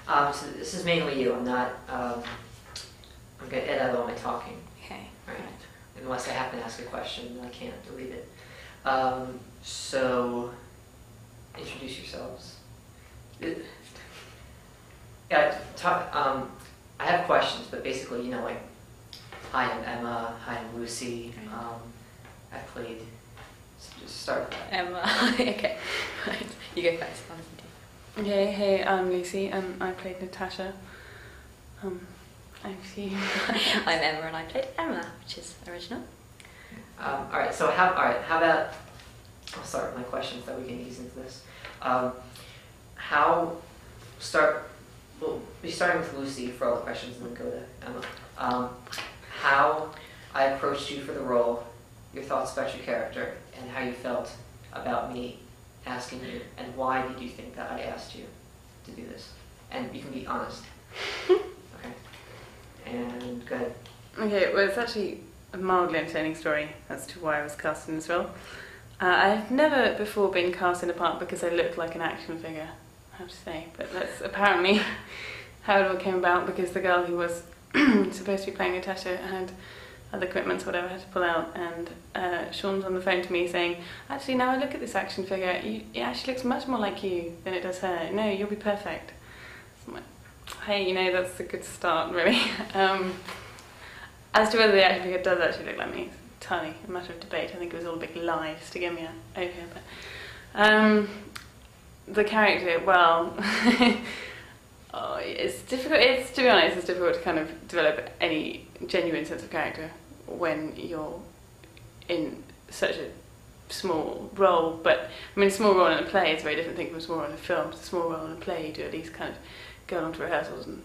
So this is mainly you. I'm not. I'm going to edit all my talking. Okay. Right. Unless I happen to ask a question, I can't delete it. So, introduce yourselves. Yeah. I have questions, but basically, like, hi, I'm Emma. Hi, I'm Lucy. I've played. So just start with that. Emma. Okay. Right. You go first. I'll listen to you. Okay, hey, I'm Lucy, and I played Natasha. I'm Emma, and I played Emma, which is original. All right. So how about? I'll start with my questions that we can ease into this. We'll be starting with Lucy for all the questions, and then go to Emma. How I approached you for the role, your thoughts about your character, and how you felt about me asking you, and why did you think that I asked you to do this? And you can be honest. Okay. And go ahead. Okay, well, it's actually a mildly entertaining story as to why I was cast in this role. I've never before been cast in a part because I look like an action figure, I have to say, but that's apparently how it all came about, because the girl who was supposed to be playing Natasha had other commitments, whatever, I had to pull out, and Sean's on the phone to me saying, actually, now I look at this action figure, it actually looks much more like you than it does her. No, you'll be perfect. So I'm like, hey, that's a good start, really. As to whether the action figure does actually look like me, it's entirely a matter of debate. I think it was all a big lie just to get me over here. But the character, well, it's difficult. To be honest, it's difficult to kind of develop any genuine sense of character when you're in such a small role. But I mean, a small role in a play is a very different thing from a small role in a film. It's a small role in a play, you do at least kind of go along to rehearsals and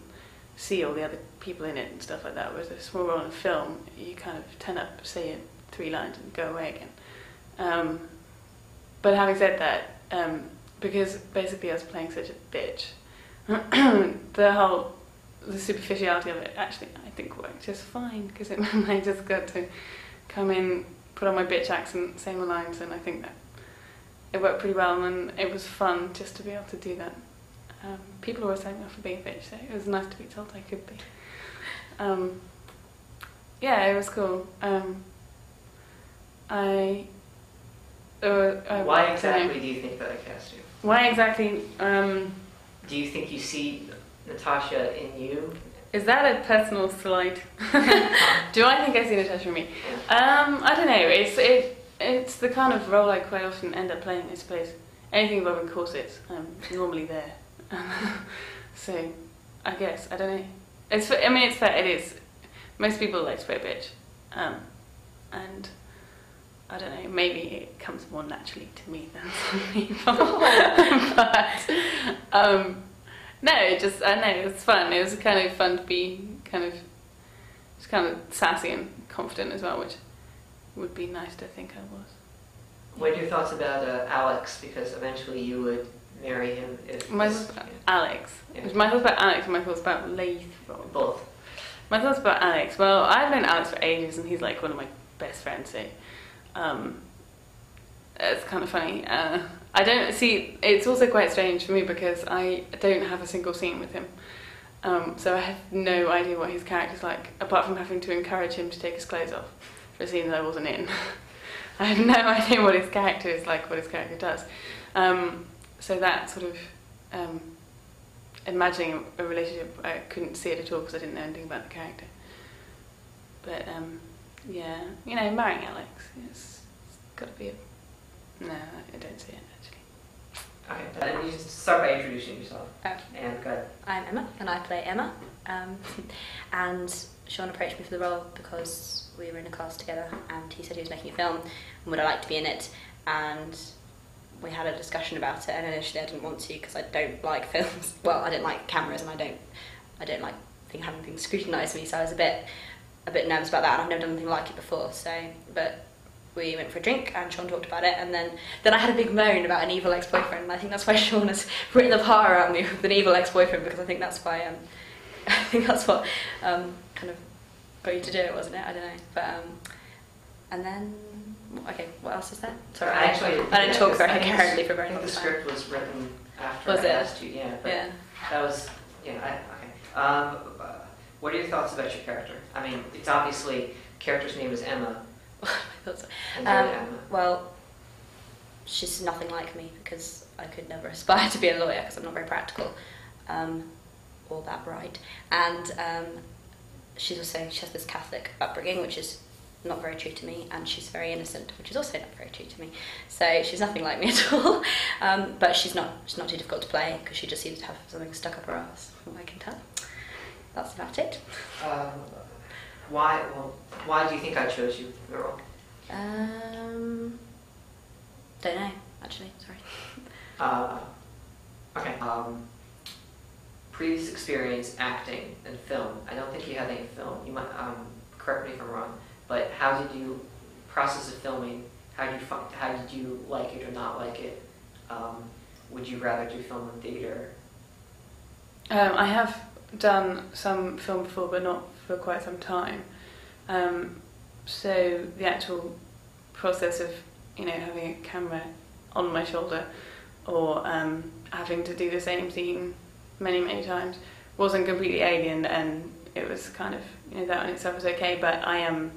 see all the other people in it and stuff like that. Whereas a small role in a film, you kind of turn up, say it 3 lines, and go away again. But having said that, because basically I was playing such a bitch, the superficiality of it actually, I think, worked just fine, because I just got to come in, put on my bitch accent, say my lines, and I think that it worked pretty well, and it was fun just to be able to do that. People were saying me off for being a bitch, so it was nice to be told I could be. Yeah, it was cool. Why exactly do you think that I cast you? Why exactly? Do you think you see Natasha in you? Is that a personal slight? Do I think I see Natasha in me? I don't know. It's the kind of role I quite often end up playing, I suppose. Anything involving corsets, I'm normally there. So, I guess, I don't know. It's fair, it is. Most people like to play a bitch. And I don't know, maybe it comes more naturally to me than some people. But, no, I don't know, it was fun. It was kind of fun to be kind of sassy and confident as well, which would be nice to think I was. What are your thoughts about Alex? Because eventually you would marry him if... My thoughts about Alex. Yeah. My thoughts about Alex and my thoughts about Laith. Both. My thoughts about Alex. Well, I've known Alex for ages, and he's like one of my best friends, so it's kind of funny. I don't see. It's also quite strange for me because I don't have a single scene with him, so I have no idea what his character's like, apart from having to encourage him to take his clothes off for a scene that I wasn't in. I have no idea what his character is like, what his character does. So that sort of imagining a relationship, I couldn't see it at all because I didn't know anything about the character. But yeah, marrying Alex, it's got to be a... No, I don't see it actually. Okay, and you start by introducing yourself. Oh. And go ahead. I'm Emma, and I play Emma. And Sean approached me for the role because we were in a class together, and he said he was making a film, and would I like to be in it? And we had a discussion about it, and initially I didn't want to because I don't like films. Well, I don't like cameras, and I don't like having things scrutinised me. So I was a bit nervous about that, and I've never done anything like it before. So, but we went for a drink, and Sean talked about it, and then I had a big moan about an evil ex-boyfriend. And I think that's why Sean has written the part around me with an evil ex-boyfriend, because I think that's why I think that's what kind of got you to do it, wasn't it? I don't know, but and then. Okay, what else is there? Sorry, I didn't talk very coherently for very long time. The script was written after I asked you, yeah. But yeah. That was Yeah, okay. What are your thoughts about your character? I mean, it's obviously, character's name is Emma. My thoughts. And you're Emma. Well, she's nothing like me because I could never aspire to be a lawyer because I'm not very practical or that bright. And she has this Catholic upbringing, which is not very true to me, and she's very innocent, which is also not very true to me. So she's nothing like me at all. But she's not too difficult to play because she just seems to have something stuck up her ass, from what I can tell. That's about it. Why do you think I chose you for the role? Don't know, actually. Sorry. Okay. Previous experience acting and film. I don't think you had any film. You might correct me if I'm wrong. But how did you process of filming? How did you like it or not like it? Would you rather do film in theater? I have done some film before, but not for quite some time. So the actual process of, having a camera on my shoulder or having to do the same scene many, many times wasn't completely alien, and it was kind of, that in itself was okay, but I am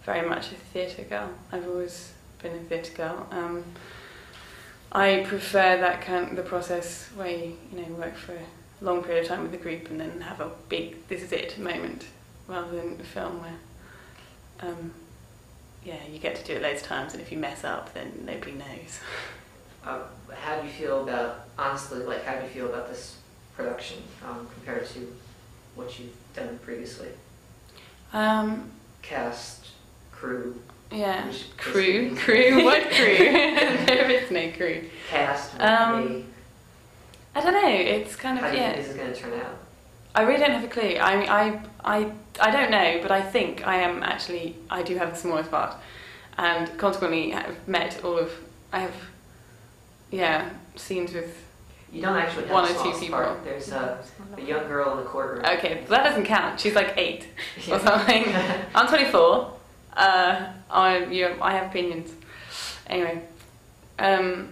very much a theatre girl. I've always been a theatre girl. I prefer the process where you work for a long period of time with the group and then have a big "this is it" moment, rather than a film where you get to do it loads of times, and if you mess up, then nobody knows. How do you feel about, honestly, how do you feel about this production compared to what you've done previously? Cast, crew. Yeah, crew. What crew? There is no crew. Cast, me. I don't know. It's kind of How do you think this is going to turn out? I really don't have a clue. I mean, I don't know, but I think I do have the smallest part, and consequently I have scenes with You don't actually have one a or two small people. part. There's a young girl in the courtroom. Okay, that doesn't count. She's like 8 Yeah. or something. I'm 24. I have opinions. Anyway, that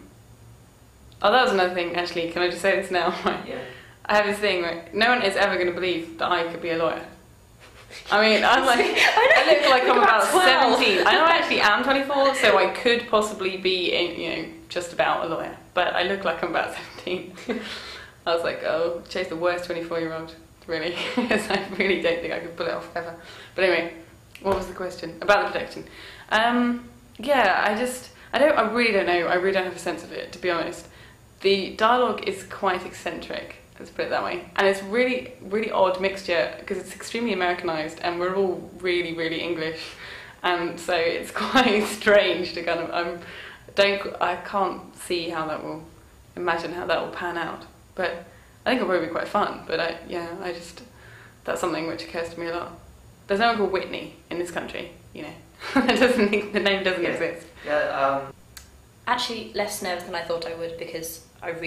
was another thing. Actually, can I just say this now? Yeah. I have this thing where no one is ever going to believe that I could be a lawyer. I mean, I look like I'm about 17. I know I actually am 24, so I could possibly be, just about a lawyer. But I look like I'm about 17. I was like, oh, Chase the worst 24-year-old, really. Because I really don't think I could pull it off ever. But anyway, what was the question? About the production. I really don't know. I really don't have a sense of it, to be honest. The dialogue is quite eccentric. Let's put it that way. And it's really, really odd mixture because it's extremely Americanized and we're all really, really English. And so it's quite strange to kind of, I can't see imagine how that will pan out. But I think it'll probably be quite fun. But that's something which occurs to me a lot. There's no one called Whitney in this country, the name doesn't exist. Yeah. Actually, less nervous than I thought I would because I've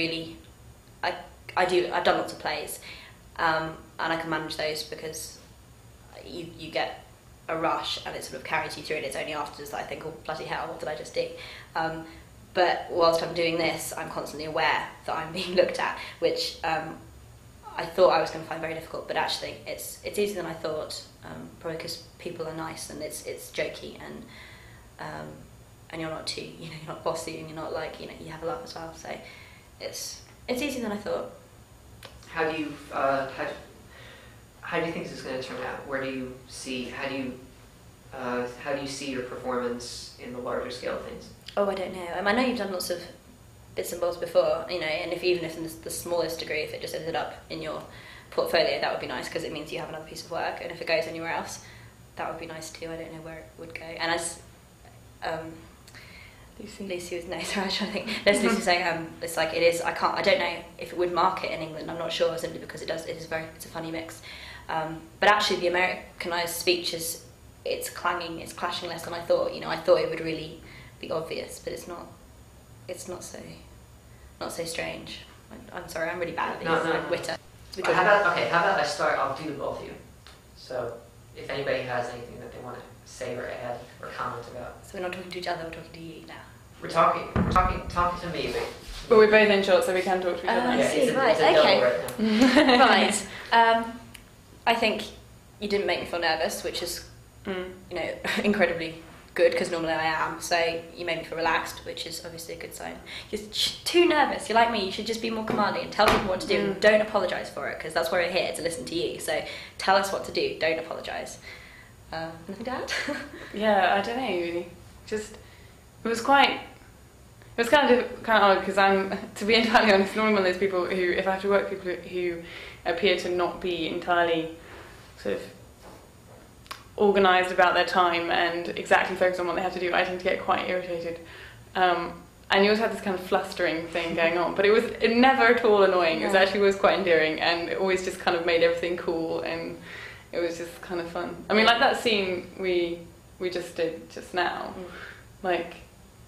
done lots of plays, and I can manage those because you get a rush and it sort of carries you through, and it's only afterwards that I think, oh bloody hell, what did I just do? But whilst I'm doing this, I'm constantly aware that I'm being looked at, which I thought I was going to find very difficult, but actually it's easier than I thought, probably because people are nice and it's jokey and you're not too, you're not bossy and you're not you have a laugh as well, so it's easier than I thought. How do you think this is going to turn out? How do you see your performance in the larger scale of things? Oh, I don't know. I know you've done lots of bits and bobs before, and even if in the smallest degree, if it just ended up in your portfolio, that would be nice because it means you have another piece of work. And if it goes anywhere else, that would be nice too. I don't know where it would go. And as Lucy was no, sorry, I was trying to think. Lucy was saying it's like it is. I don't know if it would market in England. I'm not sure simply because it's a funny mix. But actually, the Americanized speech it's clanging, it's clashing less than I thought. I thought it would really be obvious, but it's not. It's not so strange. I'm sorry, I'm really bad at this. No. Witter. How about I start? I'll do both of you. So if anybody has anything that they want to say or add or comment about. So we're not talking to each other. We're talking to you now. We're talking to me, but But we're both in short, so we can talk to each other. I Yeah, see, it's a, right, it's a double okay. right now. Right. I think you didn't make me feel nervous, which is, incredibly good because normally I am. So you made me feel relaxed, which is obviously a good sign. You're too nervous. You're like me. You should just be more commanding and tell people what to do. And don't apologise for it because that's why we're here, to listen to you. So tell us what to do. Don't apologise. Anything to add? Yeah, I don't know really. Just it was kind of odd because I'm, to be entirely honest, normally one of those people who, if I have to work with people who appear to not be entirely sort of organised about their time and exactly focused on what they have to do, I tend to get quite irritated. And you always had this kind of flustering thing going on, but it never at all annoying. It actually was quite endearing, and it always just kind of made everything cool, and it was just kind of fun. I mean, like that scene we just did just now, like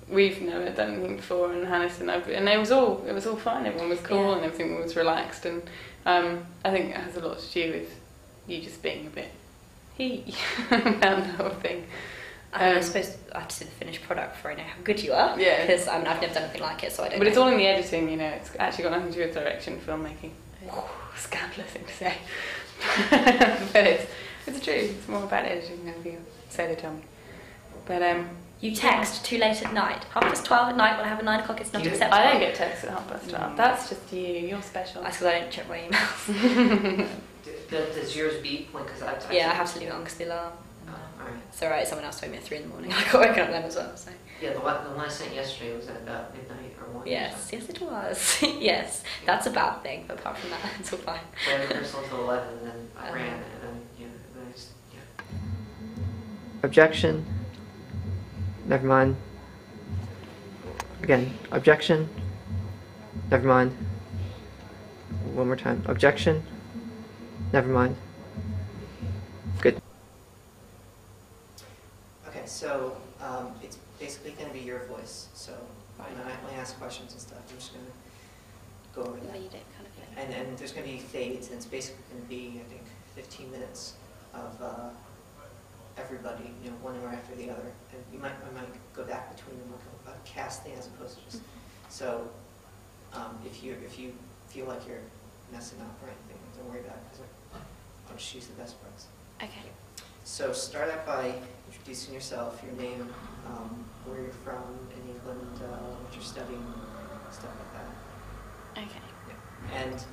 we've never done anything before, and Hannes and it was all fine. Everyone was cool, and everything was relaxed, and I think it has a lot to do with you just being a bit about the whole thing. I suppose I have to see the finished product before I know how good you are. Yeah. Because I've never done anything like it, so I don't know. But it's all in the editing, It's actually got nothing to do with direction, filmmaking. Scandalous thing to say. But it's true. It's more about editing than anything else. So they tell me. But You text too late at night. 12:30 at night when I have a 9 o'clock, it's not acceptable. I don't get texts at 12:30. That's just you. You're special. That's because I don't check my emails. Does yours beep? Because I have to leave it on because the alarm. Alright. It's alright, someone else told me at 3 in the morning. I got woken up then as well, so. Yeah, the one I sent yesterday was at about midnight or 1. Yes, it was. Yes, that's a bad thing, but apart from that, it's all fine. I had rehearsal until 11, and then I ran, and then I just, Objection. Never mind. Again, objection. Never mind. One more time. Objection. Never mind. Good. Okay, so it's basically going to be your voice. So when I ask questions and stuff, I'm just going to go over that. Lead it kind of thing. And there's going to be fades, and it's basically going to be, I think, 15 minutes of everybody, one hour after the other. And I might go back between them like a cast thing as opposed to just. So if you feel like you're messing up or anything, don't worry about it because I'll just use the best parts. Okay. So start out by introducing yourself, your name, where you're from in England, what you're studying, stuff like that. Okay. Yeah. And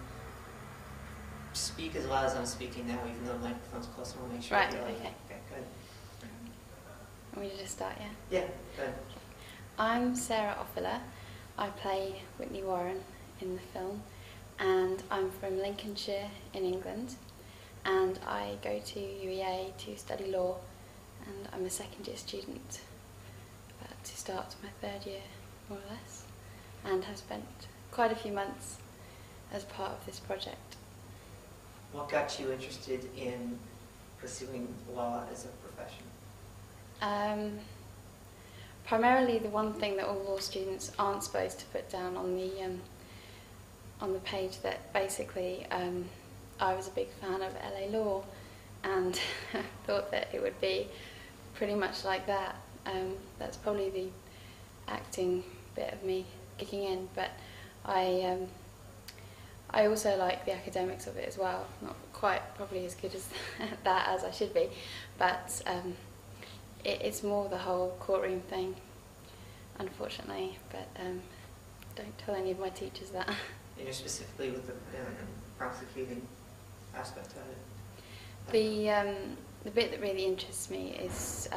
speak as loud as I'm speaking now, even though the microphone's close. I want to make sure. Right, you're okay. Okay, good. Want me to just start, yeah? Yeah, good. I'm Sarah Offiller. I play Whitney Warren in the film, and I'm from Lincolnshire in England, and I go to UEA to study law, and I'm a second year student, about to start my 3rd year, more or less, and have spent quite a few months as part of this project. What got you interested in pursuing law as a profession? Primarily the one thing that all law students aren't supposed to put down on the page, that basically I was a big fan of LA Law and thought that it would be pretty much like that. That's probably the acting bit of me kicking in, but I also like the academics of it as well. Not quite probably as good as that as I should be, but it's more the whole courtroom thing, unfortunately. But don't tell any of my teachers that. And you're specifically with the prosecuting aspect of it? The bit that really interests me is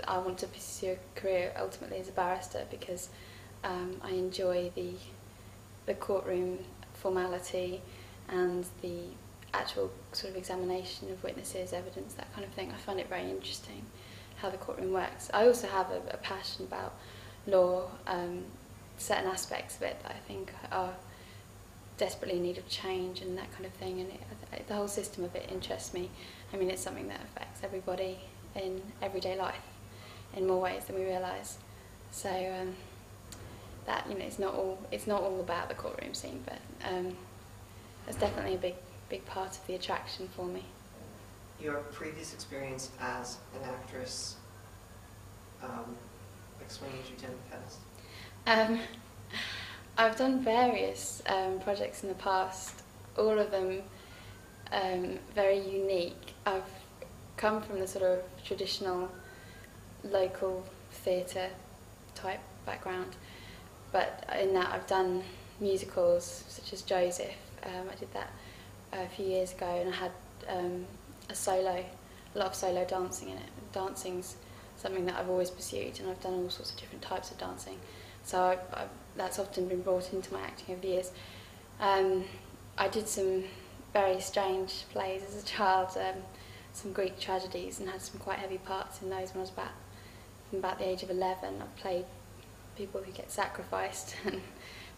I want to pursue a career ultimately as a barrister because I enjoy the courtroom formality and the actual sort of examination of witnesses, evidence, that kind of thing. I find it very interesting how the courtroom works. I also have a passion about law, certain aspects of it that I think are desperately in need of change and that kind of thing, and the whole system of it interests me. I mean, it's something that affects everybody in everyday life in more ways than we realise. So that, it's not all about the courtroom scene, but that's definitely a big part of the attraction for me. Your previous experience as an actress, explain what you've done in the past. I've done various projects in the past, all of them very unique. I've come from the sort of traditional local theatre type background, but in that I've done musicals such as Joseph. I did that a few years ago, and I had a lot of solo dancing in it. Dancing's something that I've always pursued, and I've done all sorts of different types of dancing. So that's often been brought into my acting over the years. I did some very strange plays as a child, some Greek tragedies, and had some quite heavy parts in those when I was about the age of 11. I've played people who get sacrificed and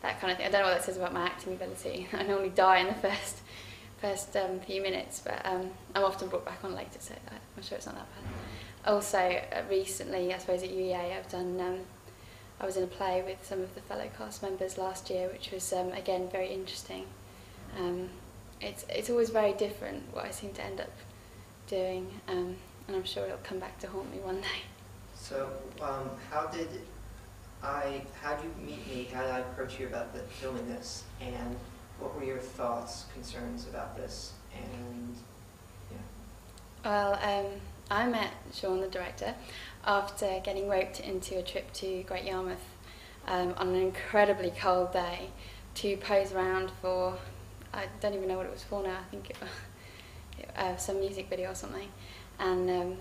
that kind of thing. I don't know what that says about my acting ability. I normally die in the first few minutes, but I'm often brought back on later, so I'm sure it's not that bad. Also, recently, I suppose at UEA, I was in a play with some of the fellow cast members last year, which was again very interesting. It's always very different what I seem to end up doing, and I'm sure it'll come back to haunt me one day. So, how did you meet me? How did I approach you about filming this? And what were your thoughts, concerns about this? And Well, I met Sean, the director, after getting roped into a trip to Great Yarmouth on an incredibly cold day to pose around for, I don't even know what it was for now, I think some music video or something. And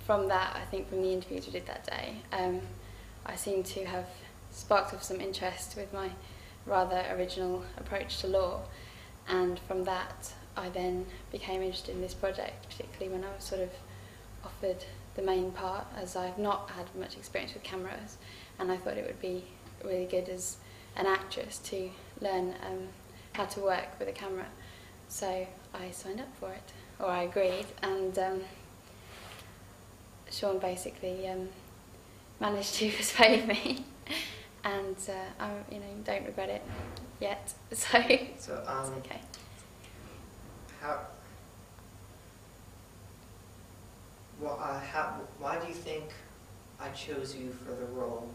from that, I think from the interviews we did that day, I seem to have sparked off some interest with my rather original approach to law. And from that, I then became interested in this project, particularly when I was sort of offered the main part, as I've not had much experience with cameras, and I thought it would be really good as an actress to learn how to work with a camera. So I signed up for it, or I agreed, and Sean basically managed to persuade me, and I don't regret it yet, so it's okay. Why do you think I chose you for the role?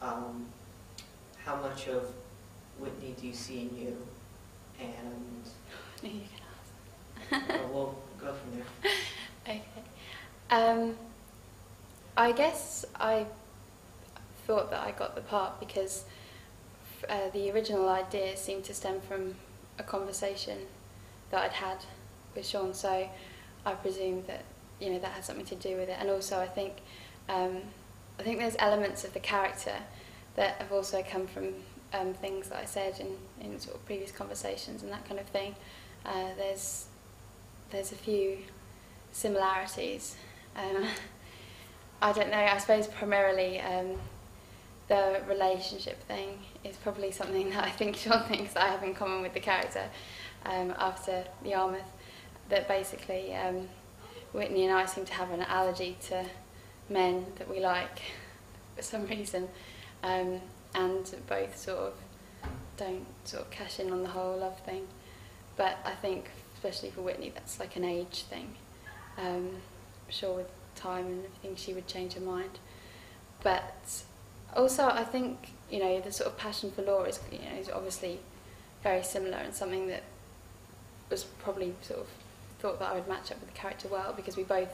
How much of Whitney do you see in you? And No, you can ask. we'll go from there. Okay. I guess I thought that I got the part because the original idea seemed to stem from a conversation that I'd had with Sean, so I presume that that had something to do with it. And also I think there's elements of the character that have also come from things that I said in sort of previous conversations and that kind of thing. There's a few similarities. I don't know, I suppose primarily the relationship thing is probably something that I think Sean thinks that I have in common with the character after the Yarmouth, that basically Whitney and I seem to have an allergy to men that we like for some reason, and both sort of don't sort of cash in on the whole love thing. But I think, especially for Whitney, that's like an age thing. I'm sure with time and everything she would change her mind. But also I think, the sort of passion for law is, is obviously very similar, and something that was probably sort of thought that I would match up with the character well, because we both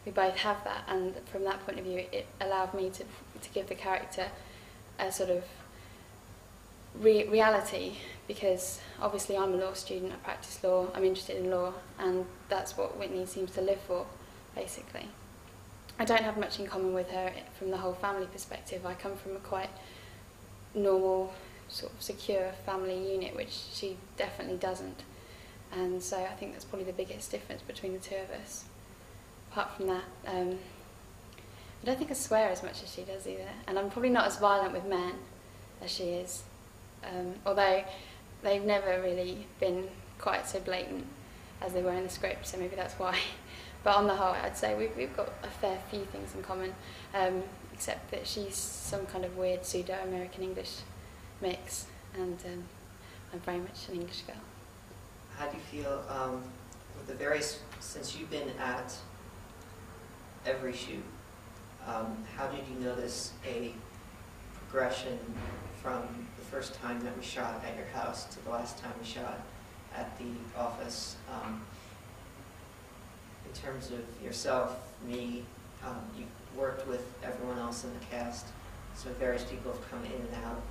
have that, and from that point of view it allowed me to give the character a sort of reality, because obviously I'm a law student, I practice law, I'm interested in law, and that's what Whitney seems to live for, basically. I don't have much in common with her from the whole family perspective. I come from a quite normal, sort of secure family unit, which she definitely doesn't. And so I think that's probably the biggest difference between the two of us. Apart from that, I don't think I swear as much as she does either. And I'm probably not as violent with men as she is. Although they've never really been quite so blatant as they were in the script, so maybe that's why. But on the whole, I'd say we've got a fair few things in common, except that she's some kind of weird pseudo-American English mix, and I'm very much an English girl. How do you feel with the various, since you've been at every shoot, how did you notice a progression from the first time that we shot at your house to the last time we shot at the office. In terms of yourself, me, you worked with everyone else in the cast, so various people have come in and out.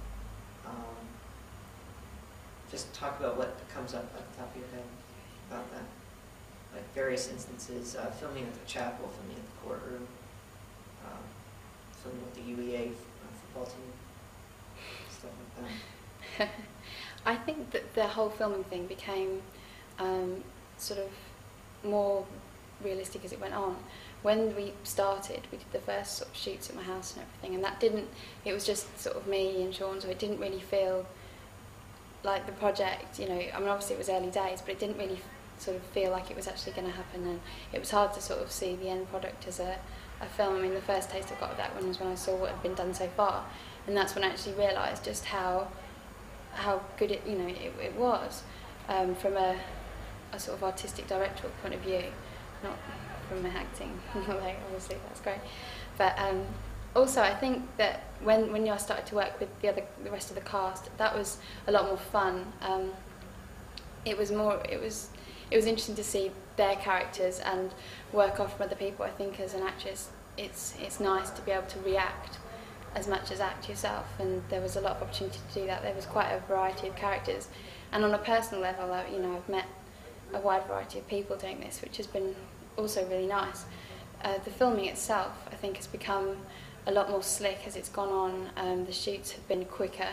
Just talk about what comes up at the top of your head about that. Like various instances, filming at the chapel, filming at the courtroom, filming with the UEA football team, stuff like that. I think that the whole filming thing became sort of more realistic as it went on. When we started, we did the first sort of shoots at my house and everything, and that didn't, it was just sort of me and Sean, so it didn't really feel like the project, you know, I mean obviously it was early days, but it didn't really sort of feel like it was actually going to happen, and it was hard to sort of see the end product as a film. I mean, the first taste I got of that one was when I saw what had been done so far, and that's when I actually realised just how good it, you know, it was from a sort of artistic directorial point of view, not from acting, although obviously that's great. But also I think that when I started to work with the rest of the cast, that was a lot more fun. It was interesting to see their characters and work off from other people. I think as an actress, it's nice to be able to react as much as act yourself, and there was a lot of opportunity to do that. There was quite a variety of characters, and on a personal level, you know, I've met a wide variety of people doing this, which has been also really nice. The filming itself, I think, has become a lot more slick as it's gone on. The shoots have been quicker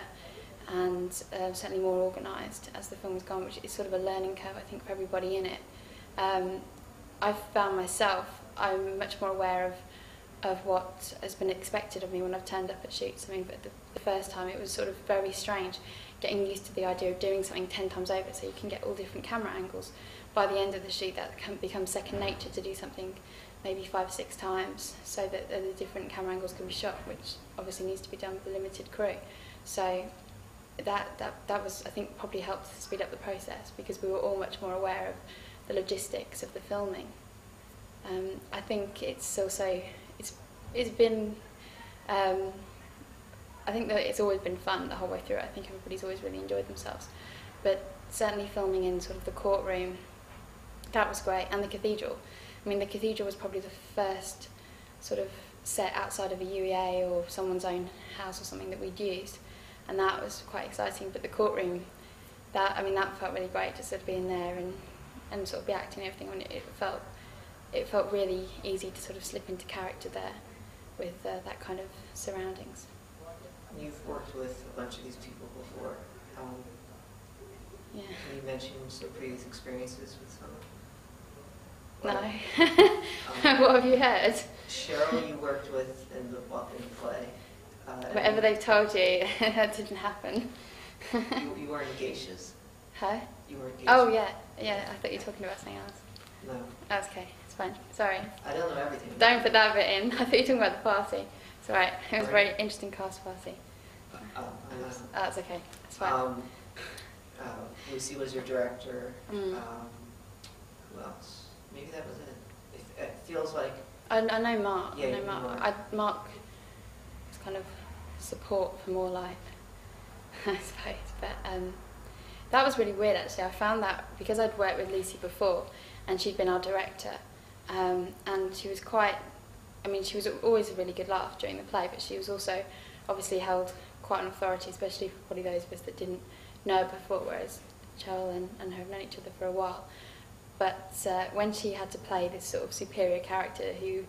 and certainly more organised as the film has gone, which is sort of a learning curve, I think, for everybody in it. I've found myself, I'm much more aware of what has been expected of me when I've turned up at shoots. I mean, but the first time it was sort of very strange, getting used to the idea of doing something 10 times over so you can get all different camera angles. By the end of the shoot, that can become second nature to do something maybe 5 or 6 times so that the different camera angles can be shot, which obviously needs to be done with a limited crew. So that was, I think, probably helped speed up the process because we were all much more aware of the logistics of the filming. I think it's also, it's been, I think that it's always been fun the whole way through. I think everybody's always really enjoyed themselves. But certainly filming in sort of the courtroom, that was great, and the cathedral. I mean, the cathedral was probably the first sort of set outside of a UEA or someone's own house or something that we'd used, and that was quite exciting. But the courtroom, that felt really great, just sort of being there and sort of be acting and everything. I mean, it felt really easy to sort of slip into character there with that kind of surroundings. You've worked with a bunch of these people before. Yeah. Can you mention some previous experiences with some? No. What have you heard? Cheryl, you worked with in the play. Whatever they've told you, that didn't happen. you weren't geishas. Huh? You weren't geishas. Oh yeah. I thought you were talking about something else. No. That's okay. It's fine. Sorry. I don't know everything. Don't put that bit in. I thought you were talking about the party. It's alright. It was a Right. very interesting cast party. I know. That's okay. It's fine. Lucy was your director. Mm. Who else? Maybe that was it. It feels like. I know Mark. Yeah, I know you know Mark. Mark was kind of support for more life, I suppose. But that was really weird actually. I found that because I'd worked with Lucy before, and she'd been our director, and she was quite. I mean, she was always a really good laugh during the play, but she was also obviously held quite an authority, especially for probably those of us that didn't know her before, whereas Cheryl and her have known each other for a while. But when she had to play this sort of superior character who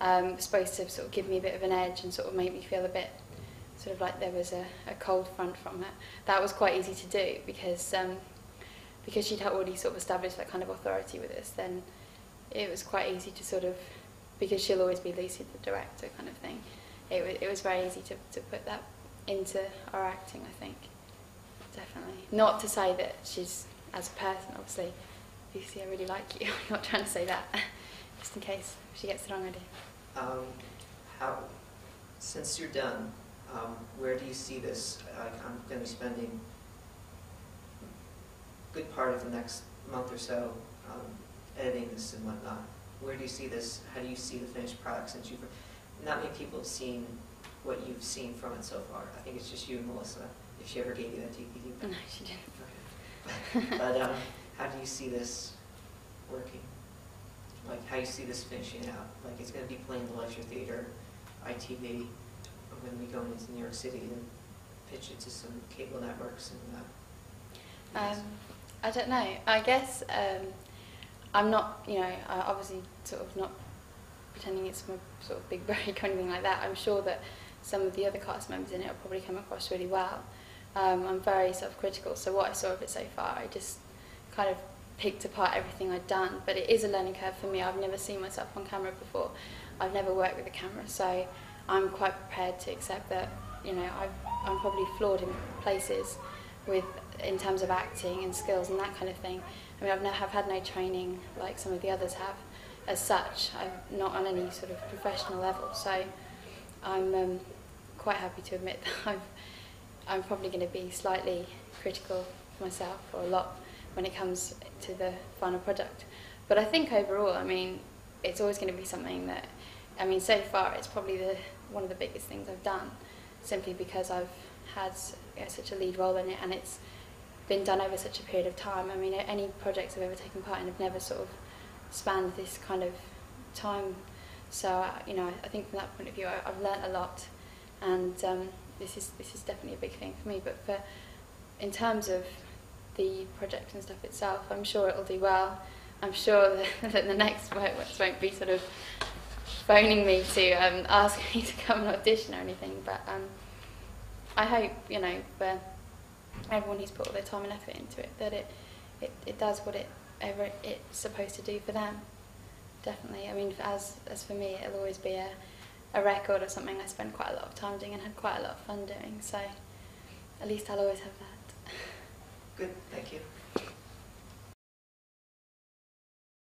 was supposed to sort of give me a bit of an edge and sort of make me feel a bit sort of like there was a cold front from her, that was quite easy to do because she'd already sort of established that kind of authority with us. Then it was quite easy to sort of, because she'll always be Lucy the director kind of thing, it was very easy to put that into our acting, I think. Definitely. Not to say that she's, as a person, obviously, Lucy, I really like you. I'm not trying to say that, just in case she gets the wrong idea. Since you're done, where do you see this? I'm going to be spending a good part of the next month or so editing this and whatnot. Where do you see this? How do you see the finished product since not many people have seen what you've seen from it so far? I think it's just you and Melissa. if she ever gave you that DVD. No, she didn't. Okay. But how do you see this working? Like, how you see this finishing out? Like, it's going to be playing the Leisure Theater, ITV, or when we go into New York City and pitch it to some cable networks and I don't know. I guess I'm not, you know, obviously sort of not pretending it's my sort of big break or anything like that. I'm sure that some of the other cast members in it will probably come across really well. I'm very self-critical, so what I saw of it so far, I just kind of picked apart everything I'd done. But it is a learning curve for me. I've never seen myself on camera before. I've never worked with a camera, so I'm quite prepared to accept that, you know, I'm probably flawed in places in terms of acting and skills and that kind of thing. I mean, I've had no training like some of the others have as such. I'm not on any sort of professional level, so I'm quite happy to admit that I'm probably going to be slightly critical of myself, or a lot, when it comes to the final product. But I think overall, I mean, it's always going to be something that, I mean, so far it's probably one of the biggest things I've done, simply because I've had such a lead role in it, and it's been done over such a period of time. I mean, any projects I've ever taken part in have never sort of spanned this kind of time. So, you know, I think from that point of view, I've learnt a lot, and this is definitely a big thing for me. But in terms of the project and stuff itself, I'm sure it'll do well. I'm sure that the next works won't be sort of phoning me to ask me to come and audition or anything. But I hope, you know, for everyone who's put all their time and effort into it, that it does whatever it's supposed to do for them. Definitely. I mean, as for me, it'll always be a record or something I spent quite a lot of time doing and had quite a lot of fun doing. So at least I'll always have that. good, thank you.